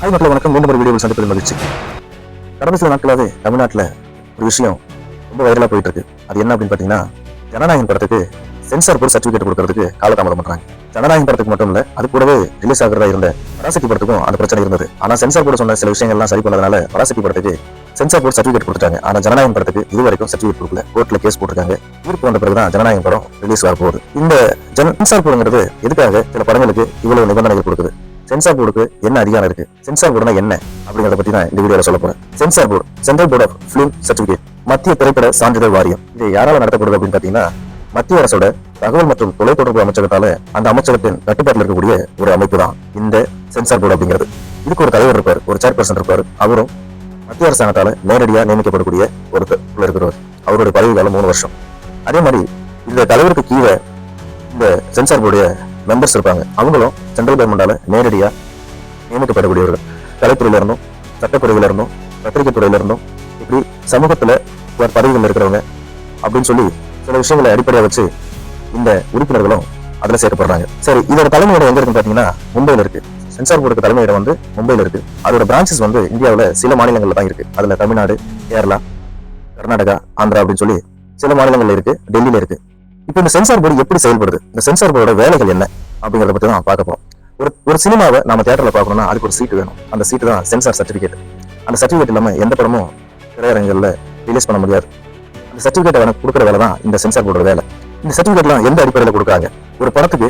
Hi மக்கள் வணக்கம். மீண்டும் ஒரு வீடியோவில் சந்திப்பதில் மகிழ்ச்சி. கடந்த சில நாட்களாகவே தமிழ்நாட்டில் ஒரு விஷயம் ரொம்ப வைரலாக போயிட்டு இருக்கு. அது என்ன அப்படின்னு பார்த்தீங்கன்னா, ஜனநாயகம் படத்துக்கு சென்சார் போர்டு சர்டிஃபிகேட் கொடுக்கறதுக்கு காலதாமதம் பண்றாங்க. ஜனநாயகம் படத்துக்கு மட்டும் இல்ல, அது கூடவே ரிலீஸ் ஆகிறதா இருந்த பராசக்தி படத்துக்கும் அந்த பிரச்சனை இருந்தது. ஆனா சென்சார் போர்டு சொன்ன சில விஷயங்கள்லாம் சரி பண்ணதுனால பராசக்தி படத்துக்கு சென்சார் போர்டு சர்டிஃபிகேட் கொடுத்தாங்க. ஆனா ஜனநாயகம் படத்துக்கு இது வரைக்கும் சர்டிஃபிகேட் கொடுக்கல. கோர்ட்ல கேஸ் போட்டிருக்காங்க. தீர்ப்பு வந்த பிறகுதான் ஜனநாயகம் படம் ரிலீஸ் ஆக போகுது. இந்த சென்சார் போர்டுங்கிறது எதுக்காக சில படங்களுக்கு இவ்வளவு நிபந்தனைகள் கொடுக்குது? சென்சார் போர்டுக்கு என்ன அதிகாரம் இருக்கு? சென்சார் போர்டுனா என்ன அப்படிங்கறத பத்தி தான் இந்த வீடியோல சொல்ல போறேன். Censor board central board of film certificate, மத்திய திரைப்பட சான்றிதழ் வாரியம். இது யாரால நடத்தப்படுது அப்படின்னு பாத்தீங்கன்னா, மத்திய அரசோட தகவல் மற்றும் தொலைத்தொடர்பு அமைச்சகத்தால அந்த அமைச்சகத்தின் கட்டுப்பாட்டில் இருக்கக்கூடிய ஒரு அமைப்பு தான் இந்த சென்சார் போர்டு அப்படிங்கிறது. இதுக்கு ஒரு தலைவர் இருப்பார், ஒரு சேர்பர்சன் இருப்பார். அவரும் மத்திய அரசாங்கத்தால நேரடியாக நியமிக்கப்படக்கூடிய ஒருத்தர் இருக்கிறவர். அவருடைய பதவி காலம் 3 வருஷம். அதே மாதிரி இந்த தலைவருக்கு கீழே இந்த சென்சார் போர்டைய மெம்பர்ஸ் இருப்பாங்க. அவங்களும் சென்ட்ரல் கவர்மெண்டால நேரடியா நியமிக்கப்படக்கூடியவர்கள். கலைத்துறையில இருந்தும், சட்டத்துறையில இருந்தும், பத்திரிகை துறையில இருந்தும், இப்படி சமூகத்துல பதவிகள் இருக்கிறவங்க அப்படின்னு சொல்லி சில விஷயங்களை அடிப்படையா வச்சு இந்த உறுப்பினர்களும் அதுல சேர்க்கப்படுறாங்க. சரி, இதோட தலைமையிடம் எங்க இருக்குன்னு பாத்தீங்கன்னா மும்பைல இருக்கு. சென்சார் போர்டுக்கு தலைமையிடம் வந்து மும்பைல இருக்கு. அதோட பிரான்சஸ் வந்து இந்தியாவுல சில மாநிலங்கள்ல தான் இருக்கு. அதுல தமிழ்நாடு, கேரளா, கர்நாடகா, ஆந்திரா அப்படின்னு சொல்லி சில மாநிலங்கள்ல இருக்கு. டெல்லியில இருக்கு. இப்போ இந்த சென்சார் போர்டு எப்படி செயல்படுது, இந்த சென்சார் போர்டோட வேலைகள் என்ன அப்படிங்கறத பத்தி தான் பார்க்க போறோம். ஒரு சினிமாவை நம்ம தியேட்டர்ல பார்க்கணும்னா அதுக்கு ஒரு சீட்டு வேணும். அந்த சீட்டு தான் சென்சார் சர்டிபிகேட். அந்த சர்டிபிகேட் இல்லாம எந்த படமும் திரையரங்குகள்ல ரிலீஸ் பண்ண முடியாது. அந்த சர்டிபிகேட் எனக்கு கொடுக்குற வேலை தான் இந்த சென்சார் போர்டோட வேலை. இந்த சர்டிபிகேட்லாம் எந்த அடிப்படையில் கொடுக்குறாங்க? ஒரு படத்துக்கு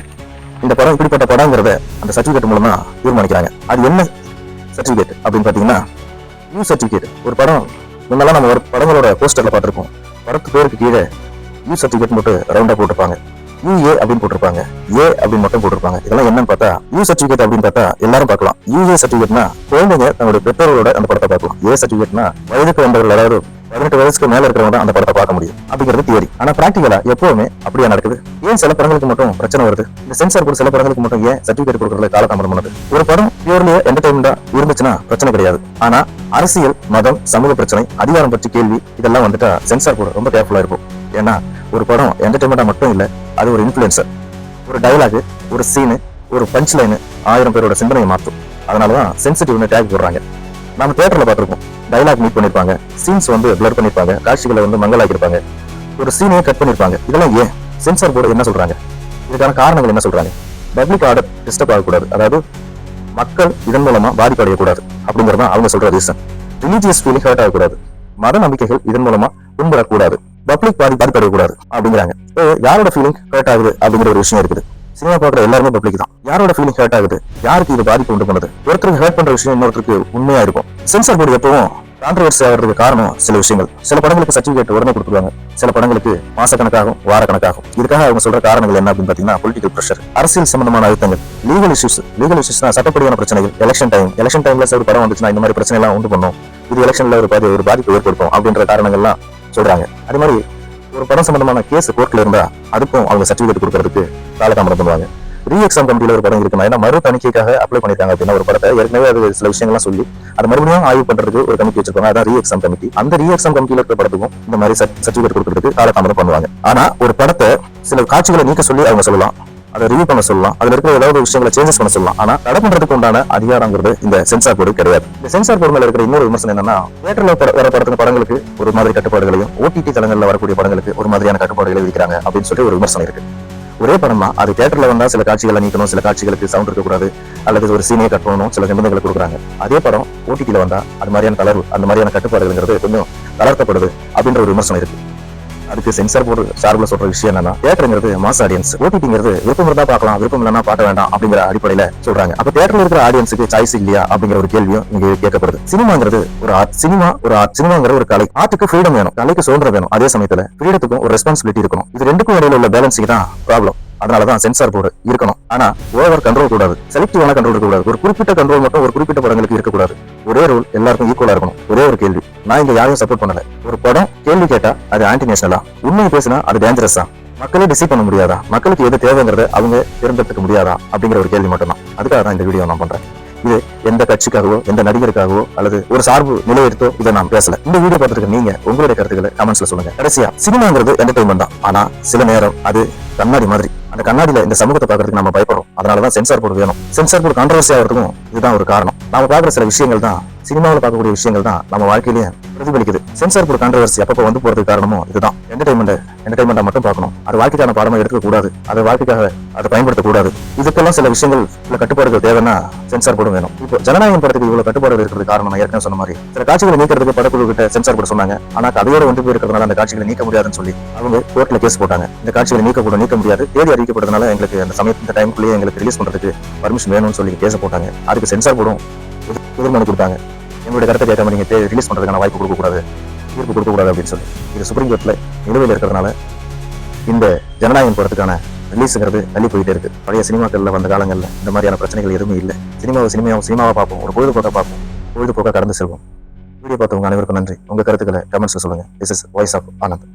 இந்த படம் இப்படிப்பட்ட படங்கிறத அந்த சர்டிபிகேட் மூலமா தீர்மானிக்கிறாங்க. அது என்ன சர்டிபிகேட் அப்படின்னு பாத்தீங்கன்னா, யூ சர்டிபிகேட். ஒரு படம் முன்னெல்லாம் நம்ம ஒரு படங்களோட போஸ்டர்ல பார்த்திருப்போம். படத்து பேருக்கு கீழே யூ சர்டிபிகேட் மட்டும் ரவுண்டா போட்டிருப்பாங்க. யூஏ அப்படின்னு போட்டிருப்பாங்க, ஏ அப்படின்னு மட்டும் போட்டிருப்பாங்க. இதெல்லாம் என்னன்னு பார்த்தா, யூ சர்டிபிகேட் அப்படின்னு பார்த்தா எல்லாரும் பார்க்கலாம். யூஏ சர்டிபிகேட்னா குழந்தைங்க தங்களுடைய பெற்றோர்களோட அந்த படத்தை பார்க்கலாம். ஏ சர்டிபிகேட்னா வயதுக்கு வந்தவர்கள், அதாவது 18 வயசுக்கு மேல இருக்கிறவங்க தான் அந்த படத்தை பார்க்க முடியும் அப்படிங்கிறது தியரி. ஆனா பிராக்டிகலா எப்பவுமே அப்படியே நடக்குது. ஏன் சில படங்களுக்கு மட்டும் பிரச்சனை வருது? இந்த சென்சார் போர்டு சில படங்களுக்கு மட்டும் ஏன் சர்டிபிகேட் கொடுக்கறதுல காலதாமதம் பண்ணுது? ஒரு படம் பியூர்லி என்டர்டைன்மெண்டா இருந்துச்சுன்னா பிரச்சனை கிடையாது. ஆனா அரசியல், மதம், சமூக பிரச்சனை, அதிகாரம் பற்றி கேள்வி இதெல்லாம் வந்துட்டா சென்சார் போர்டு ரொம்ப கேர்ஃபுல்லா இருக்கும். ஏன்னா ஒரு படம் என்டர்டைன்மெண்டா மட்டும் இல்ல, அது ஒரு இன்ஃபுளுன்சர். ஒரு டயலாக், ஒரு சீனு, ஒரு பஞ்ச் லைன் 1000 பேரோட சிந்தனையை மாற்றும். அதனாலதான் சென்சிட்டிவ்னு டேக் போடுறாங்க. நம்ம தியேட்டர்ல பார்த்திருப்போம். டயலாக் மீட் பண்ணிருப்பாங்க, சீன்ஸ் வந்து பிளர் பண்ணிருப்பாங்க, காட்சிகளை வந்து மங்கலாக்கிருப்பாங்க, ஒரு சீனையே கட் பண்ணிருப்பாங்க. இதெல்லாம் ஏன்? சென்சார் போர்டு என்ன சொல்றாங்க? இதுக்கான காரணங்கள் என்ன சொல்றாங்க? பப்ளிக் ஆர்டர் டிஸ்டர்ப் ஆகக்கூடாது, அதாவது மக்கள் இதன் மூலமா பாதிப்படையக்கூடாது அப்படிங்கறத அவங்க சொல்ற ரீசன். ரிலீஜியஸ் ஃபீலிங் ஹர்ட் ஆகக்கூடாது, மத நம்பிக்கைகள் இதன் மூலமா புண்படக்கூடாது, பப்ளிக் பாதிப்படையக்கூடாது அப்படிங்கிறாங்க. யாரோட ஃபீலிங் ஹர்ட் ஆகுது அப்படிங்கிற ஒரு விஷயம் இருக்குது. சினிமா பார்க்குற எல்லாருமே பப்ளிக் தான். யாரோட ஃபீலிங் ஹர்ட் ஆகுது? யாருக்கு இது பாதிப்பு உண்டு பண்ணுது? ஒருத்தருக்கு ஹர்ட் பண்ற விஷயம் இன்னொருத்தருக்கு உண்மையா இருக்கும். சென்சார் போர்டு எப்பவும் கான்ட்ரவர்சி ஆகிறதுக்கு காரணம் சில விஷயங்கள். சில படங்களுக்கு சர்டிபிகேட் உடனே கொடுத்துருவாங்க, சில படங்களுக்கு மாசக்கணக்காகும், வாரக்கணக்காகும். இதுக்காக அவங்க சொல்ற காரணங்கள் என்ன அப்படின்னு பாத்தீங்கன்னா, பொலிட்டிக்கல் பிரஷர், அரசியல் சம்பந்தமான அழுத்தங்கள், லீகல் இஷ்யூஸ்னா சட்டப்படியான பிரச்சனைகள், எலெக்ஷன் டைம்ல ஒரு படம் வந்துச்சுன்னா இந்த மாதிரி பிரச்சனை எல்லாம் உண்டு பண்ணும், இது எலெக்ஷன்ல ஒரு பாதிப்பு ஏற்படுத்தும் அப்படின்ற காரணங்கள்லாம் சொல்றாங்க. அதே மாதிரி ஒரு படம் சம்பந்தமான கேஸ் கோர்ட்ல இருந்தா அதுக்கும் அவங்க சர்டிபிகேட் கொடுக்கறதுக்கு காலதாமதம் பண்ணுவாங்க. ரீ எக்ஸாம் கமிட்டியில ஒரு படம் இருக்குன்னா, ஏன்னா மறு தணிக்கைக்காக அப்ளை பண்ணிருக்காங்க அப்படின்னா ஒரு படத்தை ஏற்கனவே அது சில விஷயங்கள்லாம் சொல்லி அது மறுபடியும் ஆய்வு பண்றதுக்கு ஒரு கமிட்டி வச்சிருக்காங்க. அதான் ரீ எக்ஸாம் கமிட்டி. அந்த ரீ எக்ஸாம் கமிட்டியில இருக்கிற படத்துக்கும் இந்த மாதிரி சர்டிபிகேட் கொடுக்கறதுக்கு காலதாமதம் பண்ணுவாங்க. ஆனா ஒரு படத்தை சில காட்சிகளை நீக்க சொல்லி அவங்க சொல்லலாம், அதை ரிவ்யூ பண்ண சொல்லலாம், அதுல இருக்கிற ஏதாவது விஷயங்களை சேஞ்சஸ் பண்ண சொல்லலாம். ஆனா தடை பண்றதுக்கு உண்டான அதிகாரங்கிறது இந்த சென்சார் போர்டு கிடையாது. இந்த சென்சார் போர்டு மேல இருக்கிற இன்னொரு விமர்சனம் என்னன்னா, தியேட்டர்ல வர படங்களுக்கு ஒரு மாதிரி கட்டுப்பாடுகளையும், ஓடிடி தளங்கள்ல வரக்கூடிய படங்களுக்கு ஒரு மாதிரியான கட்டுப்பாடுகளை விதிக்கிறாங்க அப்படின்னு சொல்லி ஒரு விமர்சனம் இருக்கு. ஒரே படம் தான், அது தியேட்டர்ல வந்தா சில காட்சிகளை நீக்கணும், சில காட்சிகளுக்கு சவுண்ட் இருக்கக்கூடாது, அல்லது ஒரு சீனையை கட் பண்ணணும், சில நிபந்தனைகளை கொடுக்குறாங்க. அதே படம் ஓடிடில வந்தா அது மாதிரியான தளர்வு, அந்த மாதிரியான கட்டுப்பாடுங்கிறது கொஞ்சம் தளர்த்தப்படுது அப்படின்ற ஒரு விமர்சனம் இருக்கு. அதுக்கு சென்சார் போர்டு சார்பில் சொல்ற விஷயம் என்னன்னா, தியேட்டருங்கிறது மாஸ் ஆடியன்ஸ், ஓடிடிங்கிறது விருப்பம் இருந்தா பார்க்கலாம், விருப்பம் இல்லைன்னா பார்க்க வேண்டாம் அப்படிங்கிற அடிப்படையில சொல்றாங்க. அப்ப தியேட்டர்ல இருக்கிற ஆடியன்ஸுக்கு சாய்ஸ் இல்லையா அப்படிங்கிற ஒரு கேள்வியும் இங்க கேட்கப்படுது. சினிமாங்கிறது ஒரு ஆர்ட். சினிமாங்கிற ஒரு கலை. ஆர்ட்டுக்கு ஃப்ரீடம் வேணும், கலைக்கு சுதந்திரம் வேணும். அதே சமயத்துல ஃப்ரீடத்துக்கும் ஒரு ரெஸ்பான்சிபிலிட்டி இருக்கணும். இது ரெண்டுக்கும் இடையில உள்ள பேலன்சிங் தான் ப்ராப்ளம். அதனாலதான் சென்சார் போர்டு இருக்கணும். ஆனா ஓவர் கண்ட்ரோல் கூடாது, செலக்டிவான கண்ட்ரோல் இருக்கக்கூடாது. ஒரு குறிப்பிட்ட கண்ட்ரோல் மட்டும் ஒரு குறிப்பிட்ட படங்களுக்கு இருக்கக்கூடாது. ஒரே ரூல் எல்லாருக்கும் ஈக்குவலா இருக்கணும். ஒரே ஒரு கேள்வி, நான் இங்க யாரையும் சப்போர்ட் பண்ணல. ஒரு படம் கேள்வி கேட்டா அது ஆன்டி நேஷனலா, உண்மையை பேசினா அது டேஞ்சரஸா, மக்களே டிசைட் பண்ண முடியாதா, மக்களுக்கு எது தேவைங்கிறத அவங்க தேர்ந்தெடுக்க முடியாதா அப்படிங்கிற ஒரு கேள்வி மட்டும் தான். அதுக்காக தான் இந்த வீடியோ நான் பண்றேன். இது எந்த கட்சிக்காகவோ எந்த நடிகருக்காகவோ அல்லது ஒரு சார்பு நிலையெடுத்தோ இதை நான் பேசல. இந்த வீடியோ பார்த்துட்டு நீங்க உங்களுடைய கருத்துக்களை கமெண்ட்ஸ்ல சொல்லுங்க. கடைசியா, சினிமாங்கிறது என்டர்டைன்மெண்ட் தான். ஆனா சில நேரம் அது கண்ணாடி மாதிரி. அந்த கண்ணாடியில இந்த சமூகத்தை பார்க்கறதுக்கு நம்ம பயப்படுறோம். அதனாலதான் சென்சார் போர்டு வேணும். சென்சார் போர்டு கான்ட்ரவர்சி ஆகிறதுக்கும் இதுதான் ஒரு காரணம். நாம பார்க்குற சில விஷயங்கள் தான், சினிமாவில் பார்க்கக்கூடிய விஷயங்கள் தான் நம்ம வாழ்க்கையிலேயே பிரதிபலிக்குது. சென்சார் போர்டு கான்ட்ரவர்சி அப்பப்போ வந்து போறதுக்கு காரணமும் இதுதான். என்டர்டைன்மெண்டா மட்டும் பார்க்கணும். அது வாழ்க்கைக்கான பாடமா எடுக்க கூடாது. அது வாழ்க்கைக்காக அதை பயன்படுத்தக்கூடாது. இதுக்கெல்லாம் சில விஷயங்கள், சில கட்டுப்பாடுகள் தேவைன்னா சென்சார் போர்டும் வேணும். இப்போ ஜனநாயகம் படத்துக்கு இவ்வளவு கட்டுப்பாடு இருக்கிறது காரணம் நான் ஏற்கனவே சொன்ன மாதிரி சில காட்சிகளை நீக்கிறதுக்கு படக்குழு கிட்ட சென்சார் போர்டு சொன்னாங்க. ஆனா கதையோட வந்து போயிருக்கிறதுனால அந்த காட்சிகளை நீக்க முடியாதுன்னு சொல்லி அவங்க கோர்ட்ல கேஸ் போட்டாங்க. இந்த காட்சிகளை நீக்க முடியாது, தேதி அறிவிக்கப்படுறதுனால எங்களுக்கு அந்த சமயத்து இந்த டைமுக்குள்ளேயே எங்களுக்கு ரிலீஸ் பண்றதுக்கு பர்மிஷன் வேணும்னு சொல்லி கேஸ் போட்டாங்க. அதுக்கு சென்சார் போர்டும் எதிர்மனு கொடுத்தாங்க. எங்களுடைய கருத்தை கேட்காம நீங்க ரிலீஸ் பண்றதுக்கான வாய்ப்பு கொடுக்கக்கூடாது, தீர்ப்பு கொடுக்கக்கூடாது அப்படின்னு சொல்லி இது சுப்ரீம் கோர்ட்ல நிலுவையில் இருக்கிறதுனால இந்த ஜனநாயகம் போறதுக்கான ரிலீஸ்ங்கிறது தள்ளி போயிட்டே இருக்கு. பழைய சினிமாக்கள்ல வந்த காலங்கள்ல இந்த மாதிரியான பிரச்சனைகள் எதுவுமே இல்லை. சினிமாவை பார்ப்போம், ஒரு பொழுதுபோக்கா பார்ப்போம், பொழுதுபோக்கா கடந்து செல்வோம். வீடியோ பார்த்தவங்க அனைவருக்கும் நன்றி. உங்க கருத்துக்களை கமெண்ட்ஸ்ல சொல்லுங்க. This is voice of Anand.